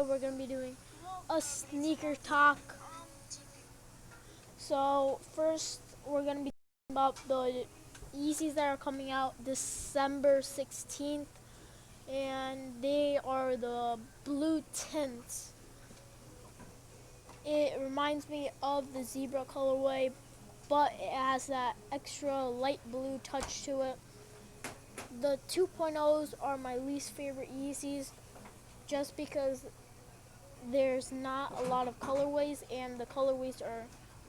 We're going to be doing a sneaker talk. So first we're going to be talking about the Yeezys that are coming out December 16th, and they are the blue tints. It reminds me of the zebra colorway, but it has that extra light blue touch to it. The 2.0s are my least favorite Yeezys just because there's not a lot of colorways and the colorways are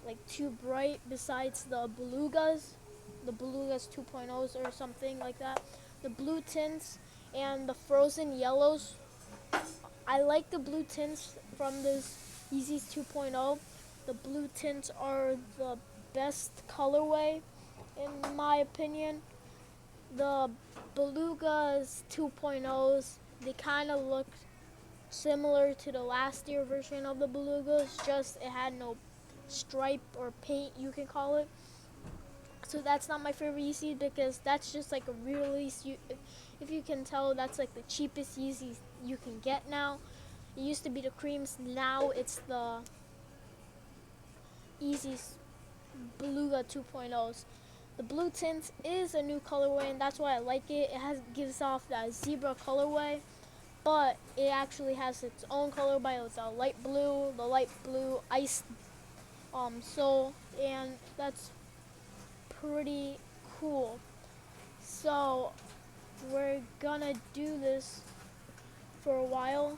like too bright besides the belugas 2.0s or something like that. The blue tints and the frozen yellows. I like the blue tints from this Yeezys 2.0. The blue tints are the best colorway in my opinion. The belugas 2.0s, they kind of look similar to the last year version of the belugas, just it had no stripe or paint, you can call it. So that's not my favorite Yeezy because that's just like a re-release. If you can tell, that's like the cheapest Yeezy you can get now. It used to be the creams, now it's the Yeezys Beluga 2.0s. The blue tint is a new colorway and that's why I like it. Gives off that zebra colorway, but it actually has its own color by the light blue ice sole, and that's pretty cool. So we're gonna do this for a while.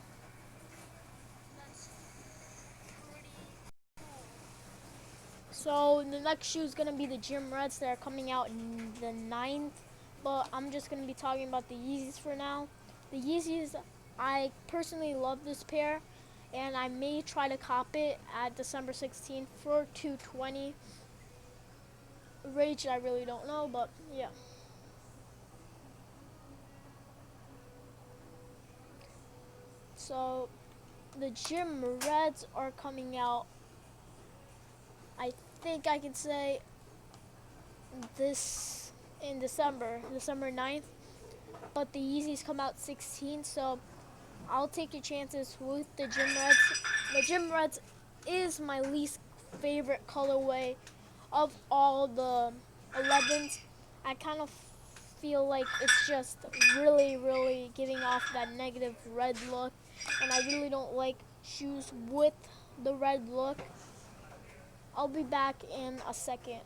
So the next shoe is gonna be the Gym Reds that are coming out the 9th, but I'm just gonna be talking about the Yeezys for now. The Yeezys, I personally love this pair, and I may try to cop it at December 16th for 220. Rage, I really don't know, but yeah. So the Gym Reds are coming out, I think I can say this in December 9th, but the Yeezys come out 16th, so I'll take your chances with the Gym Reds. The Gym Reds is my least favorite colorway of all the 11s. I kind of feel like it's just really giving off that negative red look, and I really don't like shoes with the red look. I'll be back in a second.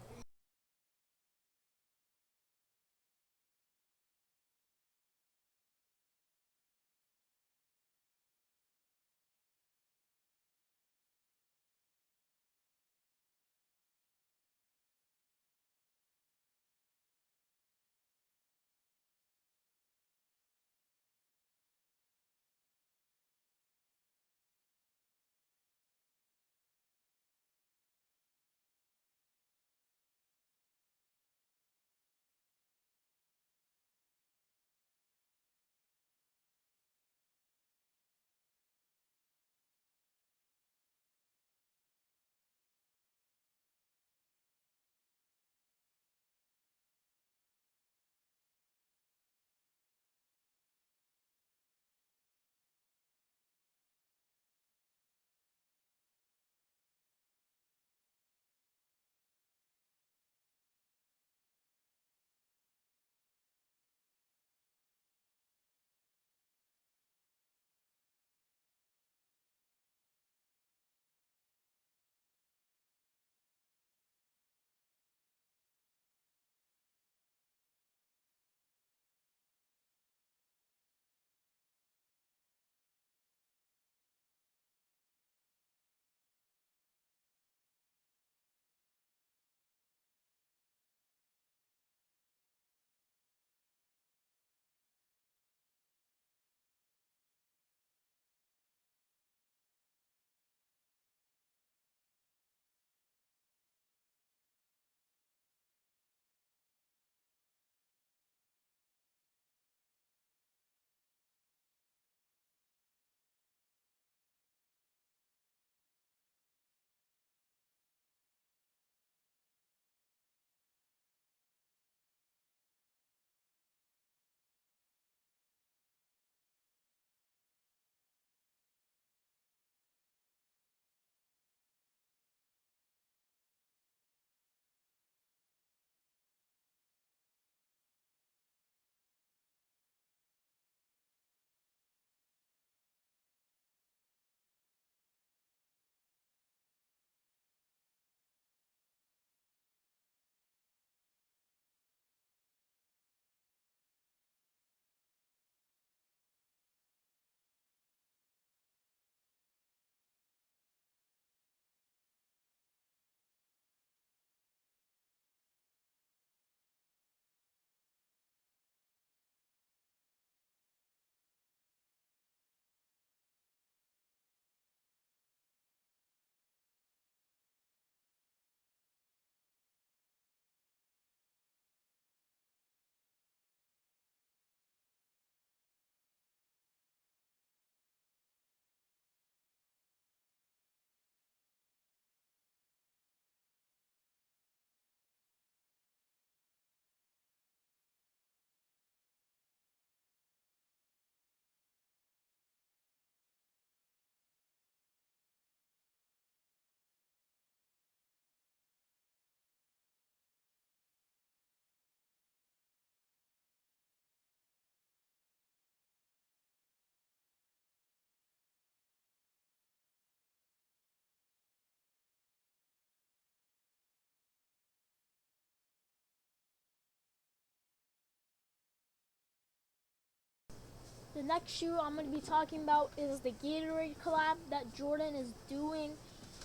next shoe I'm going to be talking about is the Gatorade collab that Jordan is doing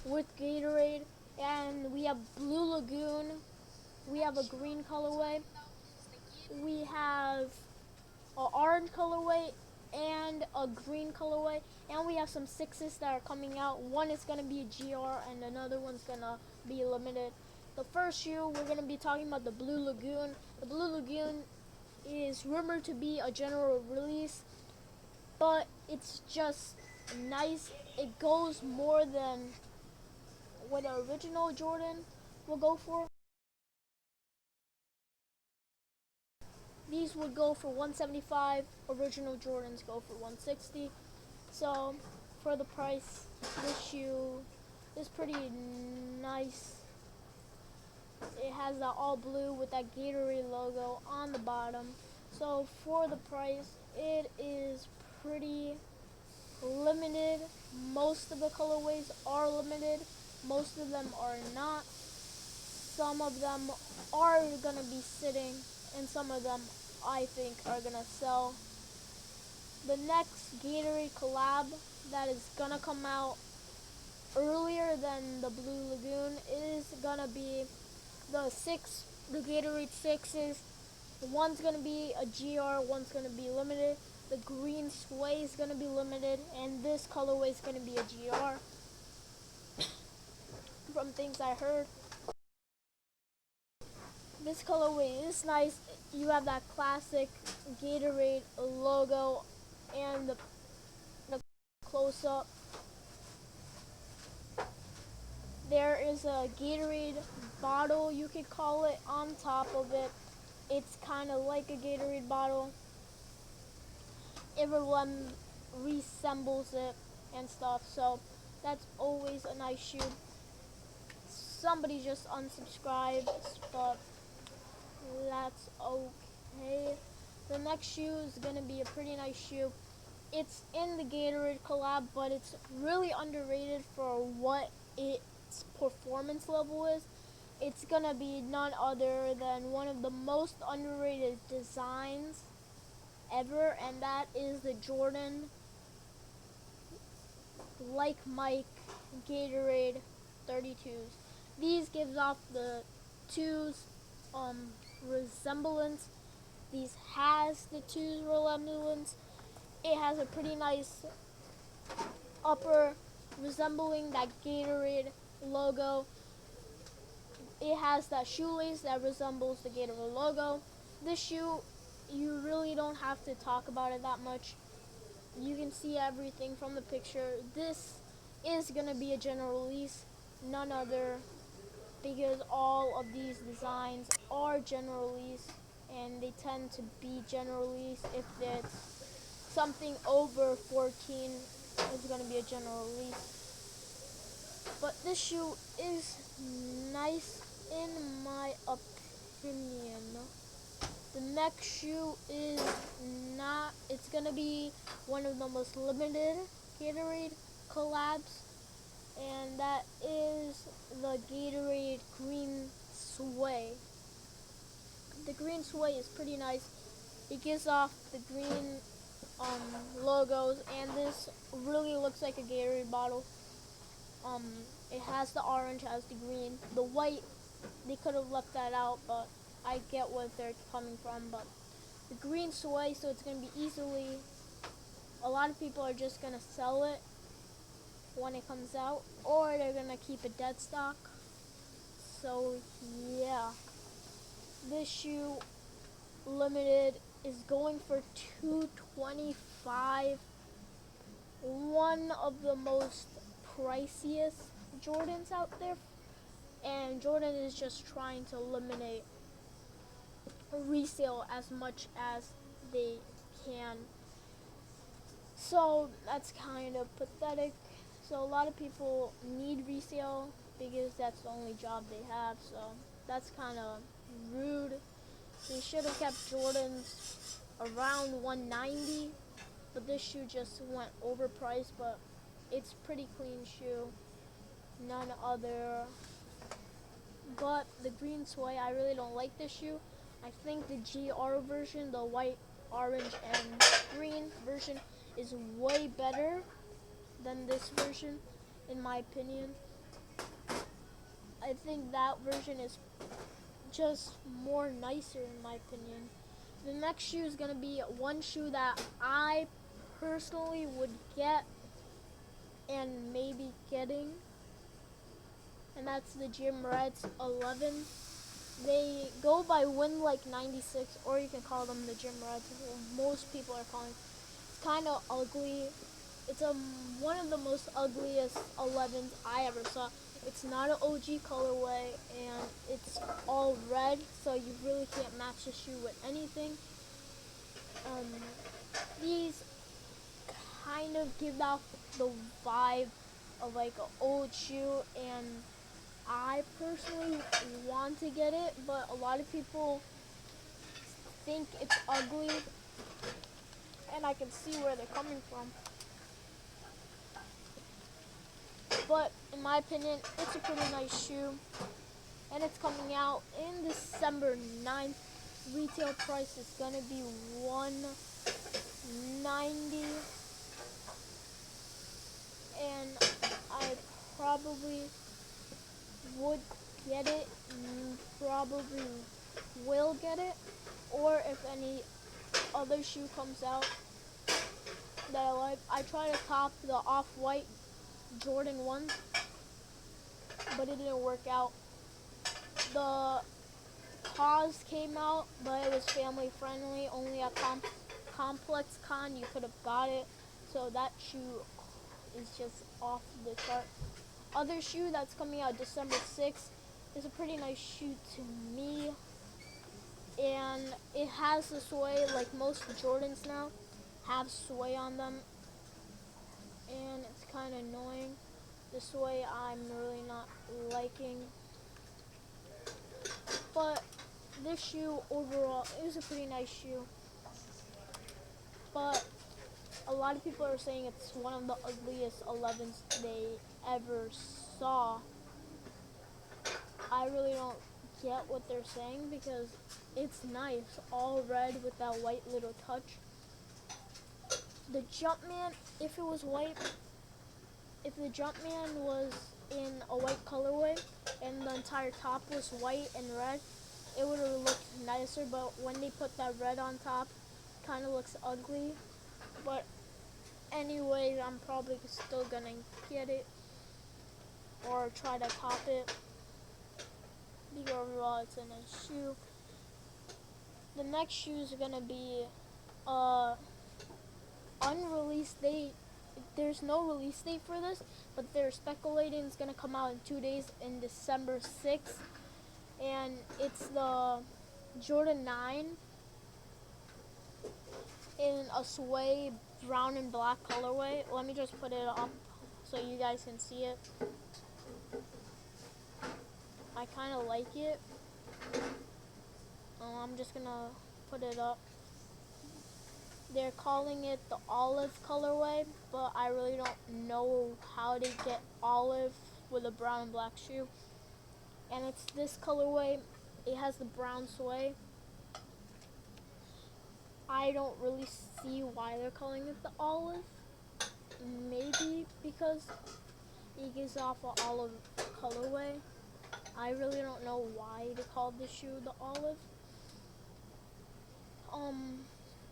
with Gatorade. And we have Blue Lagoon, we have a green colorway, we have an orange colorway, and a green colorway. And we have some sixes that are coming out. One is going to be a GR and another one's going to be limited. The first shoe, we're going to be talking about the Blue Lagoon. The Blue Lagoon is rumored to be a general release, but it's just nice. It goes more than what the original Jordan will go for. These would go for 175. Original Jordans go for 160. So for the price, this shoe is pretty nice. It has that all blue with that Gatorade logo on the bottom. So for the price, it is pretty limited. Most of the colorways are limited. Most of them are not. Some of them are going to be sitting, and some of them I think are going to sell. The next Gatorade collab that is going to come out earlier than the Blue Lagoon is going to be the Gatorade 6s. One's going to be a GR, one's going to be limited. The green sway is going to be limited, and this colorway is going to be a GR. From things I heard, this colorway is nice. You have that classic Gatorade logo and the close-up. There is a Gatorade bottle, you could call it, on top of it. It's kind of like a Gatorade bottle. Everyone resembles it and stuff, so that's always a nice shoe. Somebody just unsubscribed, but that's okay. The next shoe is going to be a pretty nice shoe. It's in the Gatorade collab, but it's really underrated for what its performance level is. It's going to be none other than one of the most underrated designs ever, and that is the Jordan Like Mike Gatorade 32s. These gives off the twos resemblance. These has the twos resemblance. It has a pretty nice upper resembling that Gatorade logo. It has that shoelace that resembles the Gatorade logo. This shoe, you really don't have to talk about it that much. You can see everything from the picture. This is going to be a general release, none other, because all of these designs are general release, and they tend to be general release. If it's something over 14, it's going to be a general release. But this shoe is nice in my opinion. The next shoe is not, it's going to be one of the most limited Gatorade collabs, and that is the Gatorade Green Sway. The green sway is pretty nice. It gives off the green logos, and this really looks like a Gatorade bottle. It has the orange, has the green. The white, they could have left that out, but I get where they're coming from. But the green sway, so it's going to be easily, a lot of people are just going to sell it when it comes out, or they're going to keep it dead stock. So yeah, this shoe limited is going for $225. One of the most priciest Jordans out there, and Jordan is just trying to eliminate resale as much as they can. So that's kind of pathetic. So a lot of people need resale because that's the only job they have. So that's kind of rude. They should have kept Jordans around 190, but this shoe just went overpriced. But it's pretty clean shoe, none other. But the green sway, I really don't like this shoe. I think the GR version, the white orange and green version is way better than this version, in my opinion. I think that version is just more nicer, in my opinion. The next shoe is gonna be one shoe that I personally would get and maybe getting, and that's the Gym Reds 11. They go by Wind Like 96, or you can call them the Gym Reds. Most people are calling. It's kind of ugly. It's one of the most ugliest 11s I ever saw. It's not an OG colorway, and it's all red, so you really can't match the shoe with anything. These kind of give off the vibe of like an old shoe, and I personally want to get it, but a lot of people think it's ugly, and I can see where they're coming from. But in my opinion, it's a pretty nice shoe, and it's coming out in December 9th. Retail price is gonna be $190, and I probably would get it, probably will get it, or if any other shoe comes out that I like. I try to cop the off-white Jordan 1, but it didn't work out. The Pause came out, but it was family friendly. Only at Complex Con you could have got it, so that shoe is just off the chart. Other shoe that's coming out December 6th is a pretty nice shoe to me, and it has the sway like most Jordans now have sway on them, and it's kind of annoying. The sway I'm really not liking, but this shoe overall is a pretty nice shoe, but a lot of people are saying it's one of the ugliest 11s they ever saw. I really don't get what they're saying because it's nice, all red with that white little touch. The Jumpman, if it was white, if the Jumpman was in a white colorway and the entire top was white and red, it would have looked nicer, but when they put that red on top, it kind of looks ugly. But anyway, I'm probably still gonna get it or try to cop it because overall it's a nice shoe. The next shoe is gonna be unreleased date. There's no release date for this, but they're speculating it's gonna come out in 2 days in December 6th, and it's the Jordan 9 in a sway brown and black colorway. Let me just put it up so you guys can see it. I kind of like it. I'm just gonna put it up. They're calling it the olive colorway, but I really don't know how to get olive with a brown and black shoe. And it's this colorway. It has the brown sway. I don't really see why they're calling it the olive. Maybe because it gives off an olive colorway. I really don't know why they called this shoe the olive.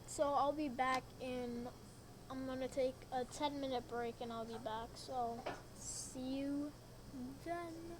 So I'll be back I'm gonna take a 10-minute break and I'll be back. So see you then.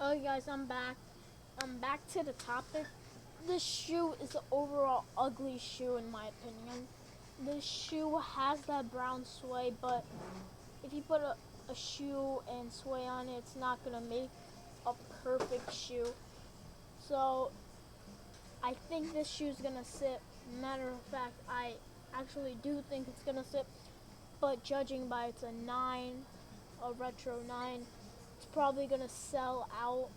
Okay guys, I'm back. I'm back to the topic. This shoe is an overall ugly shoe in my opinion. This shoe has that brown sway, but if you put a shoe and sway on it, it's not gonna make a perfect shoe. So I think this shoe's gonna sit. Matter of fact, I actually do think it's gonna sit, but judging by it's a 9, a retro 9, it's probably gonna sell out.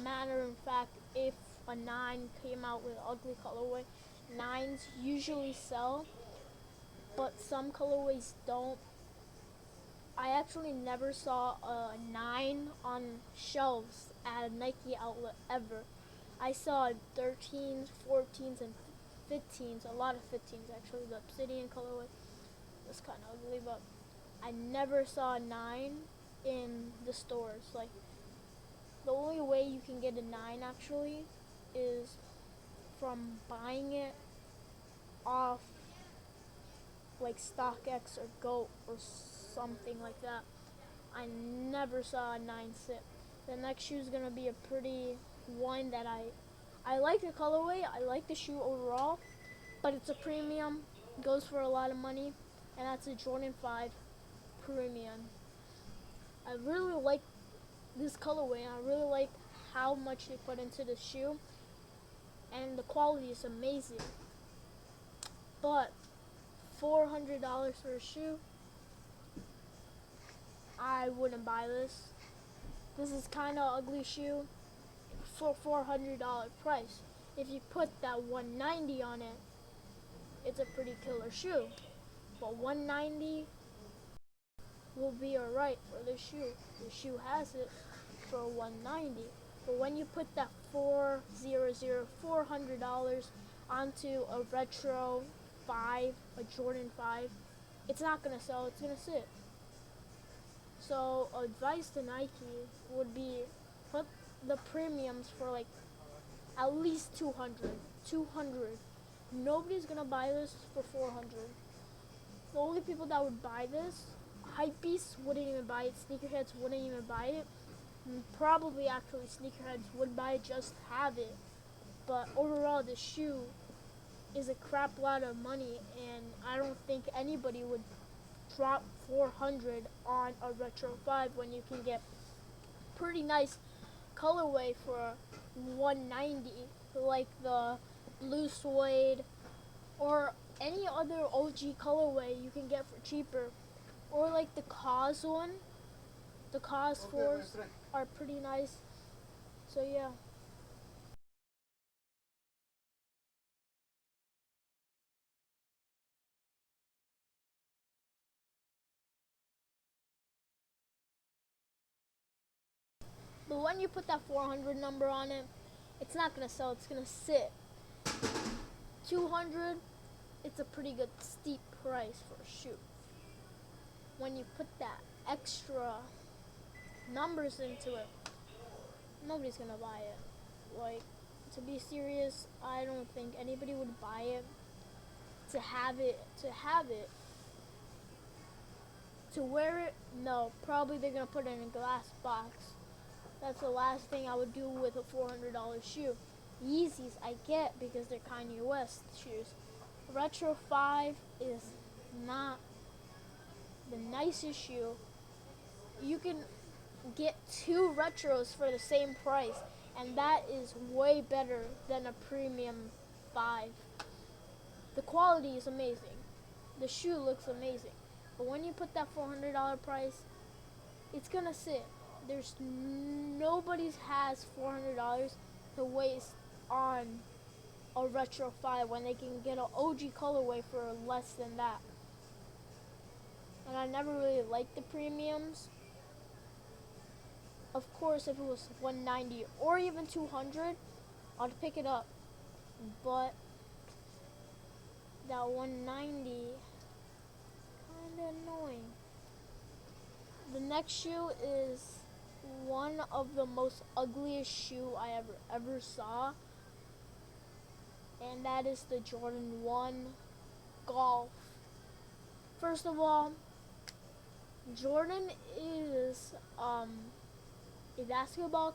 Matter of fact, if a 9 came out with ugly colorway, 9s usually sell, but some colorways don't. I actually never saw a 9 on shelves at a Nike outlet ever. I saw 13s, 14s, and 15s, a lot of 15s actually. The obsidian colorway was kind of ugly, but I never saw a 9 in the stores. Like, the only way you can get a 9 actually is from buying it off like StockX or GOAT or something like that. I never saw a 9 sit. The next shoe is gonna be a pretty one that I like the colorway, I like the shoe overall, but it's a premium, goes for a lot of money, and that's a Jordan 5 premium. I really like this colorway, and I really like how much they put into the shoe, and the quality is amazing. But $400 for a shoe, I wouldn't buy this. This is kind of ugly shoe for $400 price. If you put that 190 on it, it's a pretty killer shoe. But 190 will be alright for the shoe. The shoe has it for 190. But when you put that $400 onto a retro 5, a Jordan 5, it's not gonna sell, it's gonna sit. So advice to Nike would be put the premiums for like at least 200. 200. Nobody's gonna buy this for 400. The only people that would buy this, hypebeasts wouldn't even buy it, sneakerheads wouldn't even buy it. Probably actually sneakerheads would buy it just to have it. But overall, the shoe is a crap lot of money, and I don't think anybody would drop 400 on a retro 5 when you can get pretty nice colorway for 190, like the blue suede or any other OG colorway you can get for cheaper, or like the Cause one. The Cause 4s are pretty nice. So yeah. But when you put that 400 number on it, it's not gonna sell, it's gonna sit. 200, it's a pretty good steep price for a shoe. When you put that extra numbers into it, nobody's gonna buy it. Like, to be serious, I don't think anybody would buy it. To have it, to wear it, no. Probably they're gonna put it in a glass box. That's the last thing I would do with a $400 shoe. Yeezys I get because they're Kanye West shoes. Retro 5 is not the nicest shoe. You can get 2 retros for the same price, and that is way better than a premium 5. The quality is amazing. The shoe looks amazing. But when you put that $400 price, it's gonna sit. There's nobody has $400 to waste on a retro 5 when they can get an OG colorway for less than that. And I never really liked the premiums. Of course, if it was 190 or even 200, I'd pick it up. But that 190, kinda annoying. The next shoe is one of the most ugliest shoe I ever saw, and that is the Jordan 1 Golf. First of all, Jordan is a basketball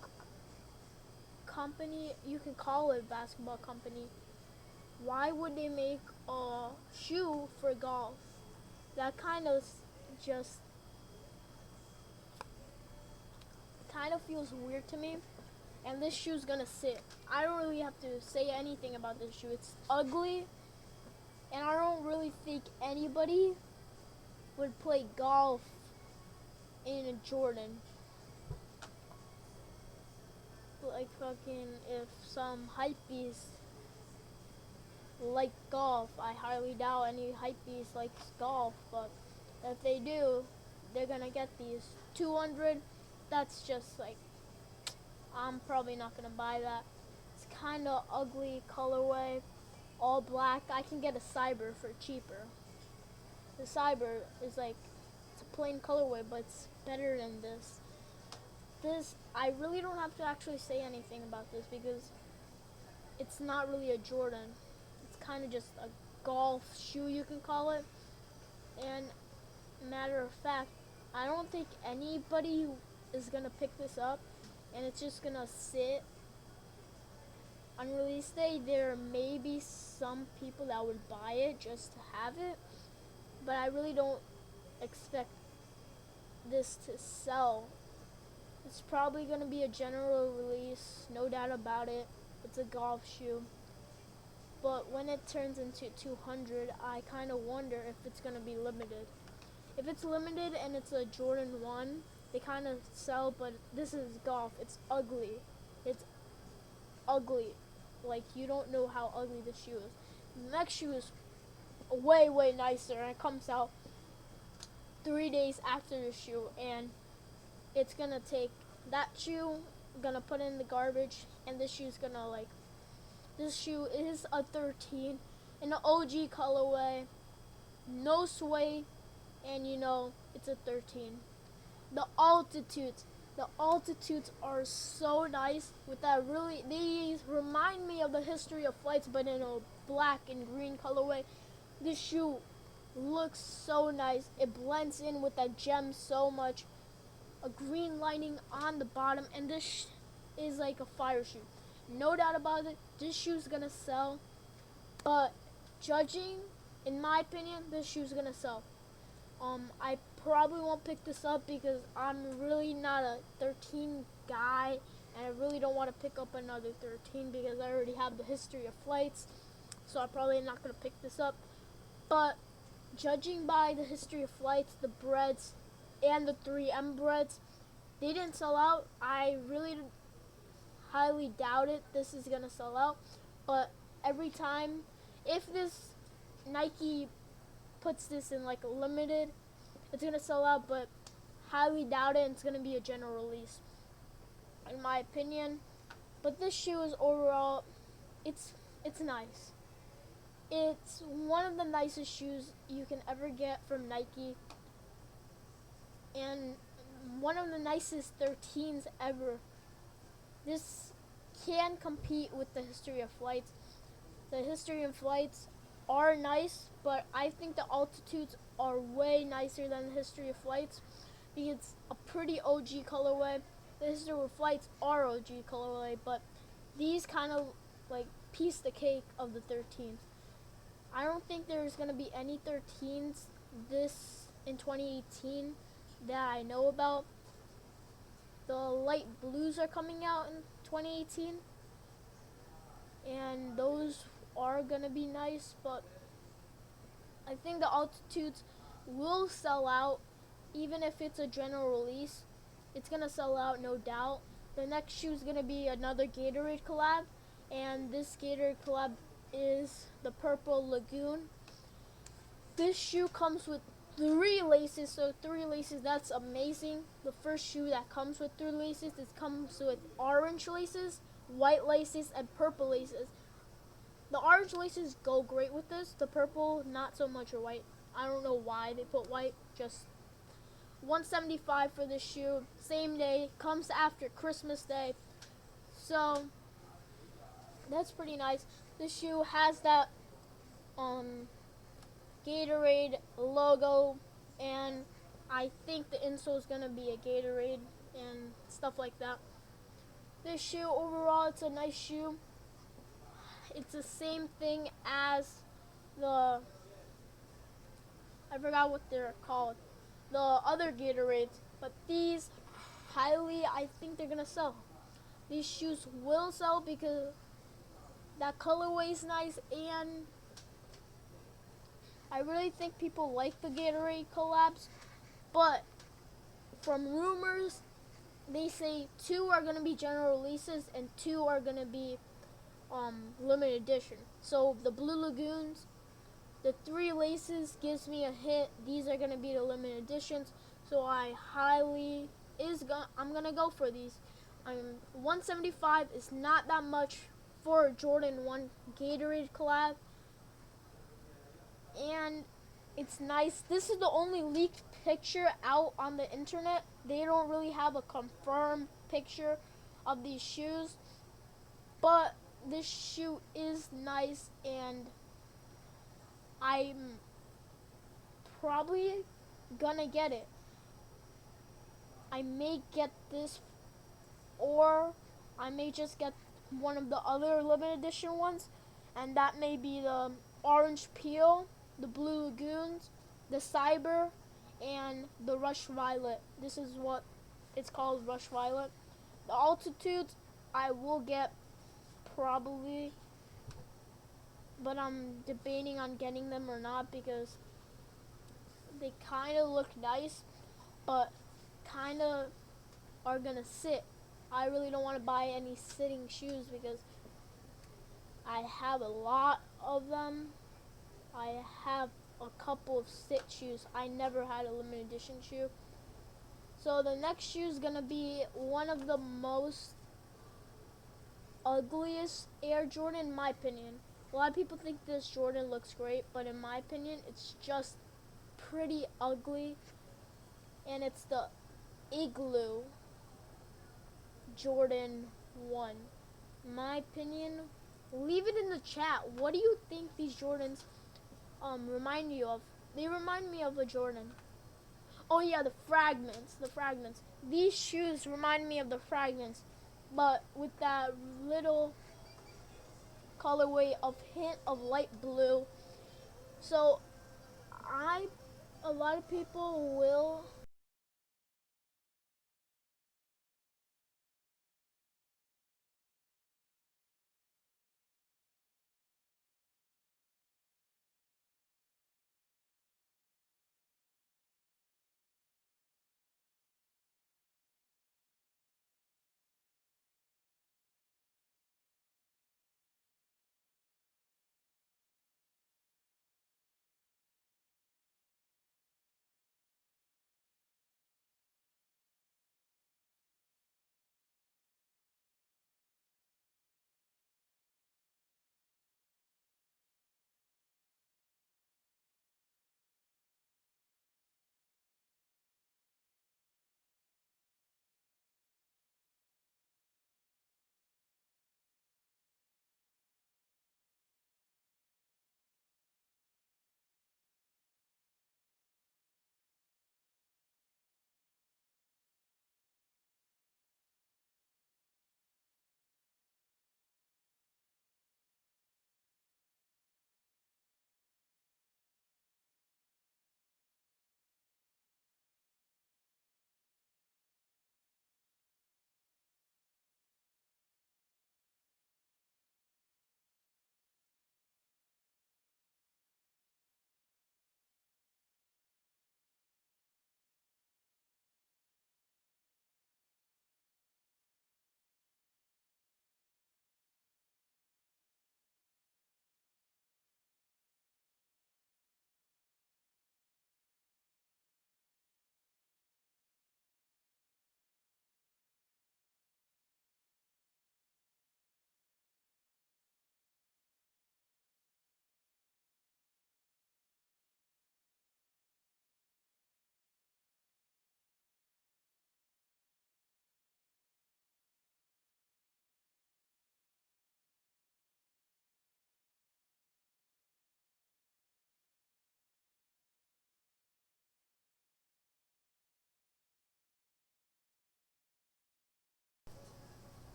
company, you can call it basketball company, why would they make a shoe for golf? That just kind of feels weird to me. And this shoe's gonna sit. I don't really have to say anything about this shoe. It's ugly, and I don't really think anybody would play golf in a Jordan. Like fucking if some hypebeast like golf, I highly doubt any hypebeast likes golf, but if they do, they're gonna get these 200. That's just like, I'm probably not gonna buy that. It's kind of ugly colorway, all black. I can get a cyber for cheaper. The cyber is like, it's a plain colorway, but it's better than this. This, I really don't have to actually say anything about this because it's not really a Jordan. It's kind of just a golf shoe, you can call it. And matter of fact, I don't think anybody is gonna pick this up, and it's just gonna sit on release day. There may be some people that would buy it just to have it, but I really don't expect this to sell. It's probably gonna be a general release, no doubt about it. It's a golf shoe. But when it turns into 200, I kind of wonder if it's gonna be limited. If it's limited and it's a Jordan 1, they kind of sell, but this is golf. It's ugly. It's ugly. Like, you don't know how ugly this shoe is. The next shoe is way, way nicer, and it comes out 3 days after the shoe, and it's gonna take that shoe, gonna put it in the garbage, and this shoe's gonna like, this shoe is a 13 in the OG colorway, no sway, and you know, it's a 13. The altitudes are so nice with that really, these remind me of the History of Flights, but in a black and green colorway. This shoe looks so nice. It blends in with that gem so much. A green lining on the bottom, and this is like a fire shoe. No doubt about it, this shoe's gonna sell, but judging, in my opinion, this shoe's gonna sell. I probably won't pick this up because I'm really not a 13 guy, and I really don't want to pick up another 13 because I already have the History of Flights, so I'm probably not gonna pick this up. But judging by the History of Flights, the breads, and the 3M breads, they didn't sell out. I really highly doubt it this is gonna sell out, but every time, if this Nike puts this in like a limited, it's gonna sell out, but highly doubt it, and it's gonna be a general release, in my opinion. But this shoe is overall, it's nice. It's one of the nicest shoes you can ever get from Nike, and one of the nicest 13s ever. This can compete with the History of Flights. The History of Flights are nice, but I think the altitudes are way nicer than the History of Flights because it's a pretty OG colorway. The History of Flights are OG colorway, but these kind of like piece the cake of the 13s. I don't think there's going to be any 13s this in 2018 that I know about. The light blues are coming out in 2018, and those are going to be nice, but I think the altitudes will sell out. Even if it's a general release, it's going to sell out, no doubt. The next shoe is going to be another Gatorade collab, and this Gatorade collab is the Purple Lagoon. This shoe comes with 3 laces, so 3 laces, that's amazing. The first shoe that comes with 3 laces, it comes with orange laces, white laces, and purple laces. The orange laces go great with this, the purple not so much, or white. I don't know why they put white, just $175 for this shoe. Same day, comes after Christmas Day, so that's pretty nice. This shoe has that Gatorade logo, and I think the insole is gonna be a Gatorade and stuff like that. This shoe overall, it's a nice shoe. It's the same thing as the, I forgot what they're called, the other Gatorades, but these I think they're gonna sell. These shoes will sell because that colorway is nice, and I really think people like the Gatorade collabs. But from rumors, they say 2 are gonna be general releases and 2 are gonna be limited edition. So the Blue Lagoons, the 3 laces gives me a hint. These are gonna be the limited editions. So I'm gonna go for these. 175 is not that much for a Jordan 1 Gatorade collab, and it's nice. This is the only leaked picture out on the internet. They don't really have a confirmed picture of these shoes, but this shoe is nice, and I'm probably gonna get it. I may get this, or I may just get one of the other limited edition ones, and that may be the orange peel, the blue lagoons, the cyber, and the rush violet. This is what it's called, rush violet. The altitudes I will get probably, but I'm debating on getting them or not because they kind of look nice, but kind of are gonna sit. I really don't want to buy any sitting shoes because I have a lot of them. I have a couple of sit shoes. I never had a limited edition shoe. So the next shoe is gonna be one of the most ugliest Air Jordan in my opinion. A lot of people think this Jordan looks great, but in my opinion, it's just pretty ugly. And it's the Igloo Jordan 1. In my opinion, leave it in the chat. What do you think these Jordans remind you of? They remind me of a Jordan. Oh yeah, the fragments. The fragments. These shoes remind me of the fragments, but with that little colorway of hint of light blue. So a lot of people will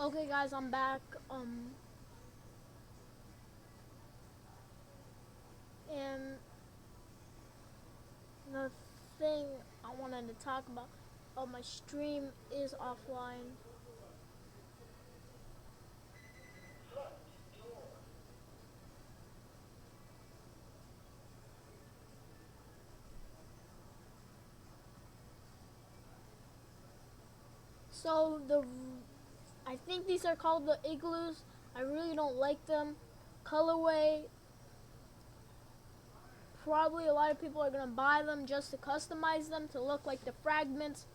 Okay, guys, I'm back. And the thing I wanted to talk about, my stream is offline. So I think these are called the igloos. I really don't like them. Colorway, probably a lot of people are gonna buy them just to customize them to look like the fragments.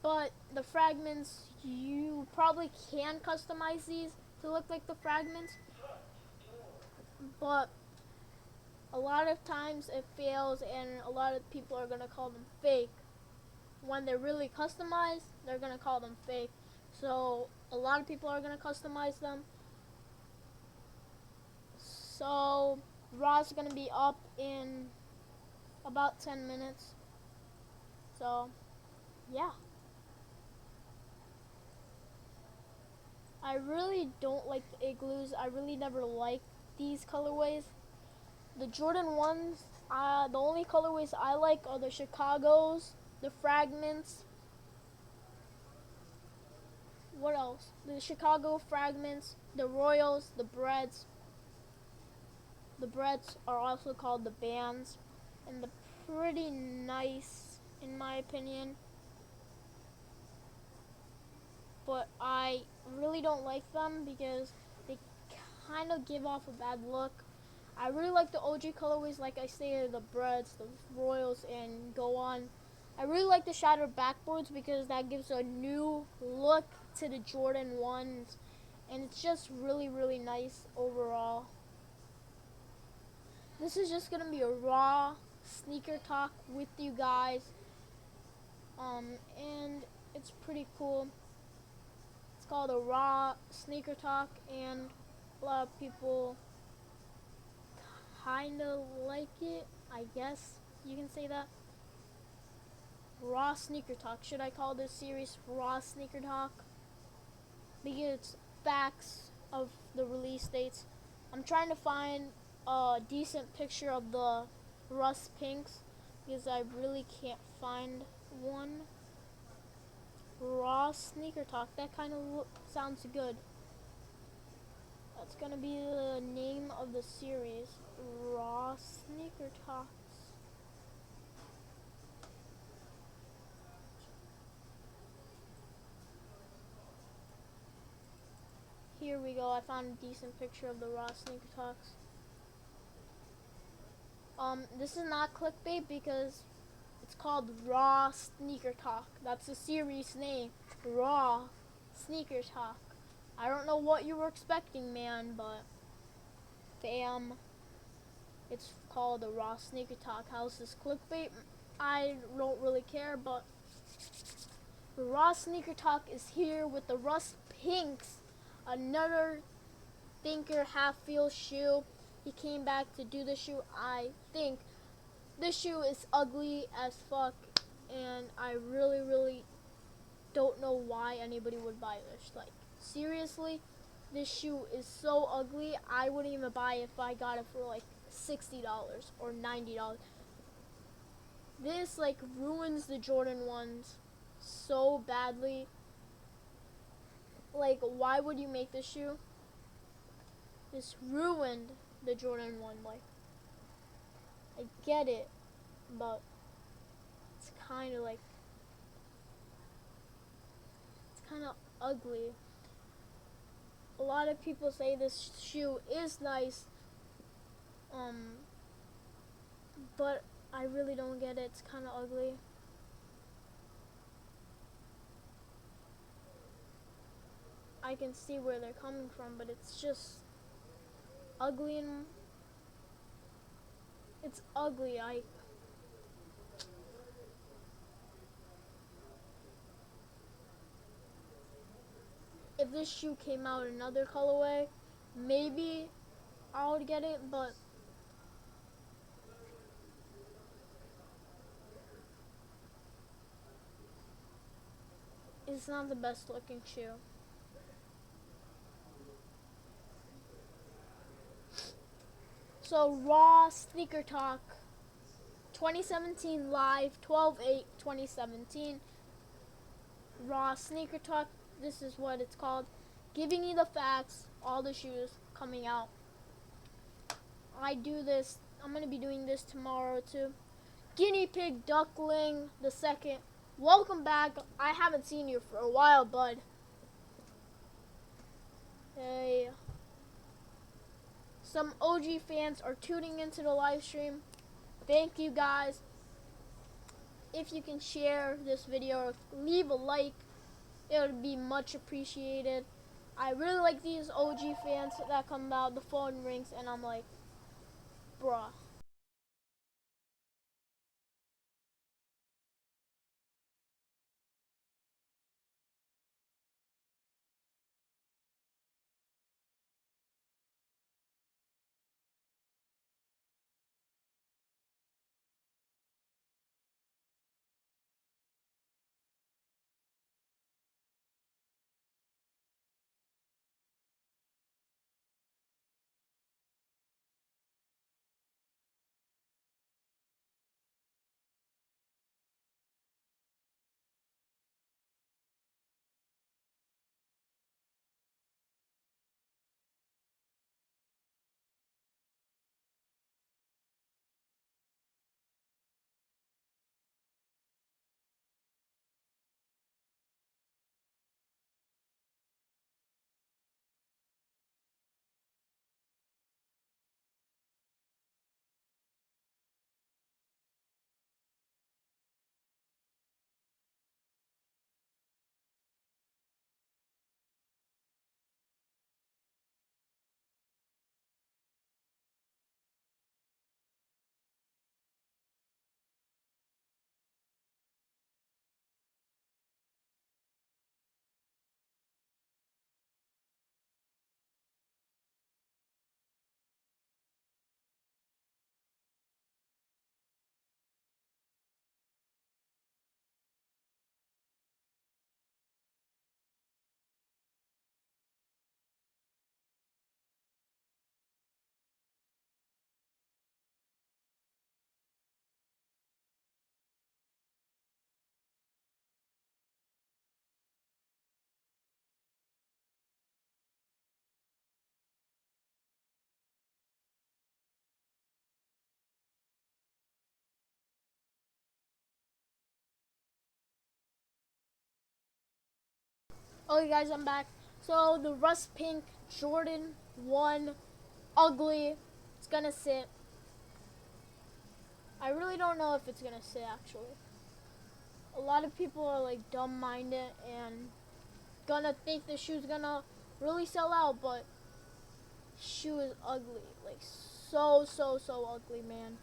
But the fragments, you probably can customize these to look like the fragments. But a lot of times it fails and a lot of people are gonna call them fake. When they're really customized, they're gonna call them fake. So a lot of people are gonna customize them. So Raw's gonna be up in about 10 minutes. So yeah. I really don't like the igloos. I really never liked these colorways. The Jordan ones, the only colorways I like are the Chicago's, the Fragments. What else? The Chicago Fragments, the Royals, the Breads. The Breads are also called the Bands, and they're pretty nice in my opinion. But I really don't like them because they kind of give off a bad look. I really like the OG colorways, like I say, the Breads, the Royals, and go on. I really like the shattered backboards because that gives a new look to the Jordan 1s, and it's just really, really nice overall. This is just going to be a raw sneaker talk with you guys, and it's pretty cool. It's called a raw sneaker talk, and a lot of people kind of like it, I guess you can say that. Raw sneaker talk. Should I call this series raw sneaker talk? Because it's facts of the release dates. I'm trying to find a decent picture of the rust pinks because I really can't find one. Raw sneaker talk. That kind of sounds good. That's gonna be the name of the series. Raw sneaker talks. Here we go. I found a decent picture of the raw sneaker talks. This is not clickbait because it's called Raw Sneaker Talk. That's the series name. Raw Sneaker Talk. I don't know what you were expecting, man, but fam, it's called the Raw Sneaker Talk. How's this clickbait? I don't really care, but the Raw Sneaker Talk is here with the Rust Pinks, another thinker half feel shoe. He came back to do the shoe. I think this shoe is ugly as fuck, and I really, really don't know why anybody would buy this. Like, seriously, this shoe is so ugly. I wouldn't even buy it if I got it for like $60 or $90. This like ruins the Jordan ones so badly. Like, why would you make this shoe? This ruined the Jordan 1. Like, I get it, but it's kind of like, it's kind of ugly. A lot of people say this shoe is nice, but I really don't get it. It's kind of ugly. I can see where they're coming from, but it's just ugly, and it's ugly. If this shoe came out another colorway, maybe I would get it, but it's not the best looking shoe. So Raw Sneaker Talk 2017 live 12/8/2017. Raw Sneaker Talk, this is what it's called. Giving you the facts, all the shoes coming out. I'm going to be doing this tomorrow too. Guinea Pig Duckling the second. Welcome back. I haven't seen you for a while, bud. Hey. Some OG fans are tuning into the live stream. Thank you guys. If you can share this video or leave a like, it would be much appreciated. I really like these OG fans that come out, the phone rings, and I'm like, bruh. Okay guys, I'm back. So the rust pink Jordan 1 ugly. It's gonna sit. I really don't know if it's gonna sit actually. A lot of people are like dumb-minded and gonna think the shoe's gonna really sell out, but shoe is ugly. Like so ugly, man.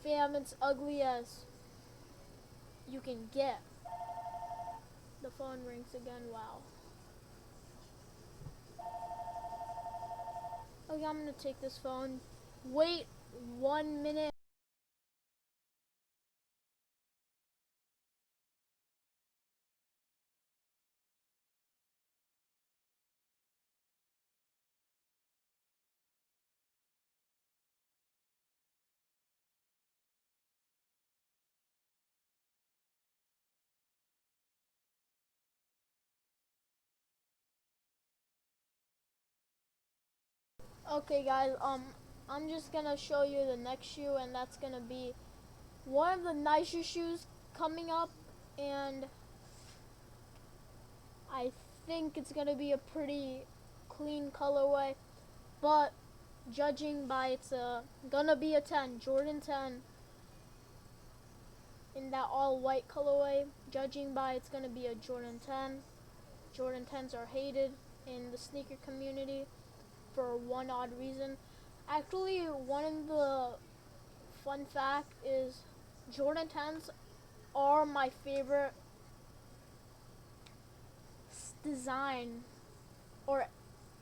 Fam, it's ugly as you can get. The phone rings again, wow. Okay, I'm gonna take this phone. Wait 1 minute. Okay guys, I'm just gonna show you the next shoe, and that's gonna be one of the nicer shoes coming up, and I think it's gonna be a pretty clean colorway, but judging by it's gonna be a 10, Jordan 10 in that all white colorway. Judging by it's gonna be a Jordan 10. Jordan 10s are hated in the sneaker community for one odd reason. Actually, one of the fun fact is Jordan 10s are my favorite design, or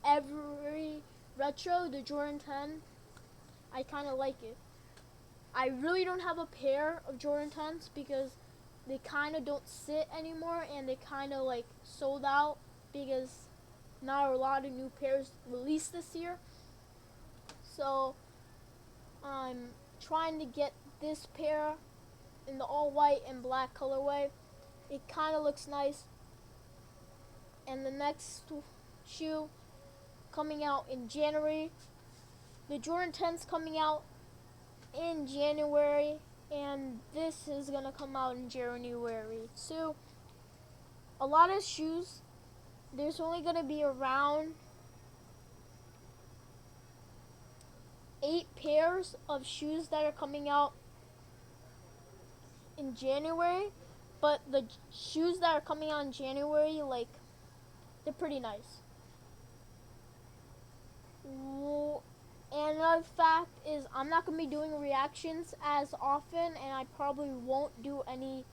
every retro, the Jordan 10, I kind of like it. I really don't have a pair of Jordan 10s because they kind of don't sit anymore, and they kind of like sold out because not a lot of new pairs released this year. So I'm trying to get this pair in the all white and black colorway. It kind of looks nice. And the next shoe coming out in January. The Jordan 10's coming out in January, and this is gonna come out in January too. A lot of shoes, there's only gonna be around 8 pairs of shoes that are coming out in January, but the shoes that are coming out in January, like, they're pretty nice. And another fact is I'm not going to be doing reactions as often, and I probably won't do any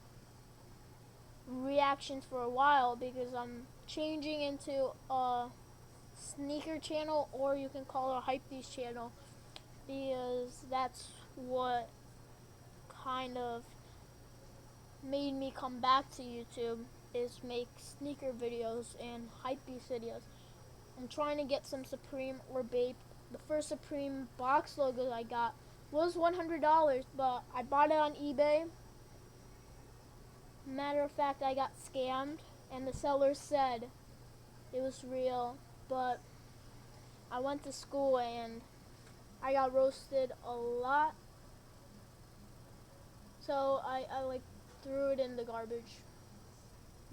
reactions for a while because I'm changing into a sneaker channel, or you can call it a hypebeast channel, because that's what kind of made me come back to YouTube, is make sneaker videos and hypebeast videos. I'm trying to get some Supreme or Bape. The first Supreme box logo I got was $100, but I bought it on eBay. Matter of fact, I got scammed, and the seller said it was real, but I went to school and I got roasted a lot, so I like threw it in the garbage.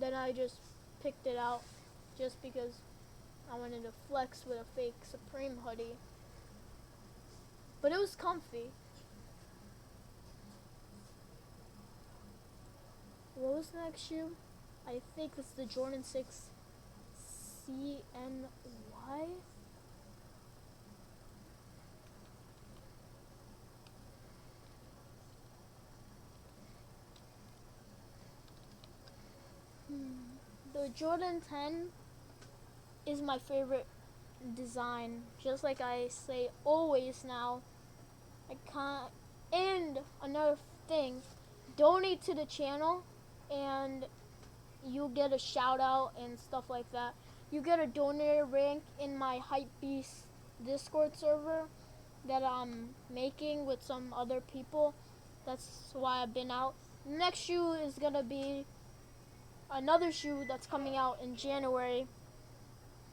Then I just picked it out just because I wanted to flex with a fake Supreme hoodie. But it was comfy. What was the next shoe? I think it's the Jordan 6 CNY. The Jordan 10 is my favorite design. Just like I say always now. I can't. And another thing, donate to the channel and you'll get a shout out and stuff like that. You get a donator rank in my Hypebeast Discord server that I'm making with some other people. That's why I've been out. Next shoe is gonna be another shoe that's coming out in January.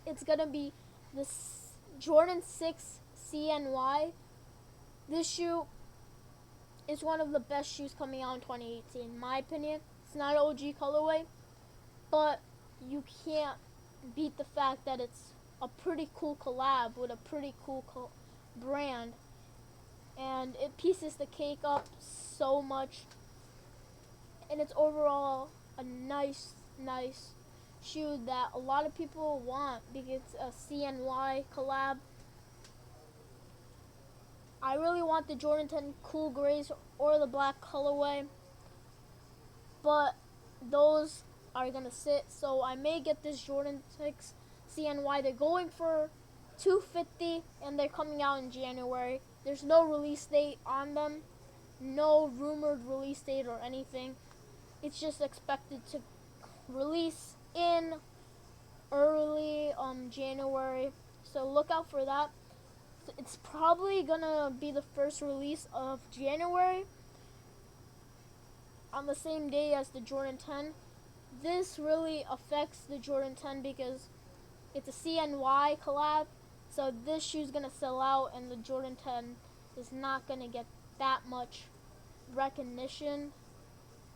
It's gonna be this Jordan 6 CNY. This shoe is one of the best shoes coming out in 2018, in my opinion. It's not an OG colorway, but you can't beat the fact that it's a pretty cool collab with a pretty cool brand, and it pieces the cake up so much, and it's overall a nice shoe that a lot of people want because it's a CNY collab. I really want the Jordan 10 cool grays or the black colorway, but those are gonna sit, so I may get this Jordan 6 CNY. They're going for $250 and they're coming out in January. There's no release date on them, no rumored release date or anything. It's just expected to release in early January, so look out for that. It's probably gonna be the first release of January on the same day as the Jordan 10. This really affects the Jordan 10 because it's a CNY collab, so this shoe's gonna sell out and the Jordan 10 is not gonna get that much recognition.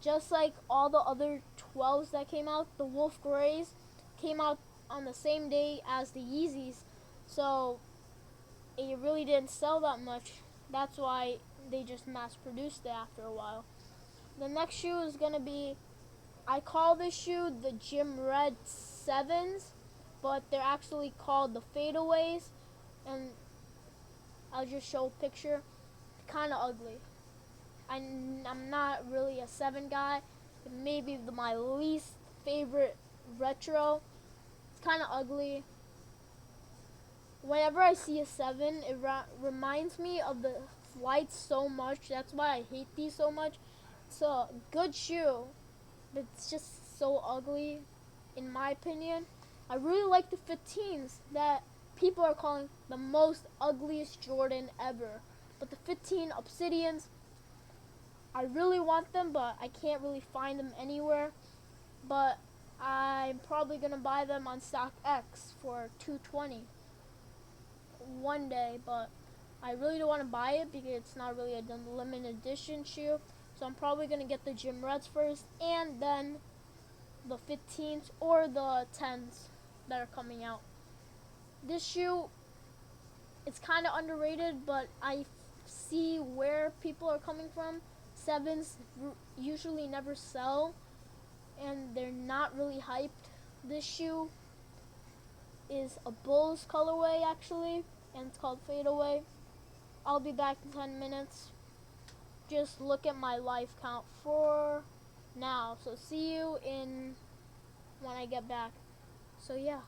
Just like all the other 12s that came out, the Wolf Grays came out on the same day as the Yeezys, so it really didn't sell that much. That's why they just mass produced it after a while. The next shoe is gonna be, I call this shoe the Gym Red 7s, but they're actually called the fadeaways, and I'll just show a picture. Kind of ugly. I'm not really a 7 guy. It may be my least favorite retro. It's kind of ugly. Whenever I see a 7, it reminds me of the Flights so much. That's why I hate these so much. It's a good shoe, but it's just so ugly, in my opinion. I really like the 15s that people are calling the most ugliest Jordan ever. But the 15 Obsidians, I really want them, but I can't really find them anywhere. But I'm probably gonna buy them on StockX for $220 one day, but I really don't want to buy it because it's not really a limited edition shoe. So I'm probably gonna get the Gym Reds first, and then the 15s or the 10s that are coming out. This shoe, it's kind of underrated, but I see where people are coming from. 7s usually never sell, and they're not really hyped. This shoe is a Bulls colorway actually, and it's called Fadeaway. I'll be back in 10 minutes. Just look at my life count for now. So see you in when I get back. So yeah.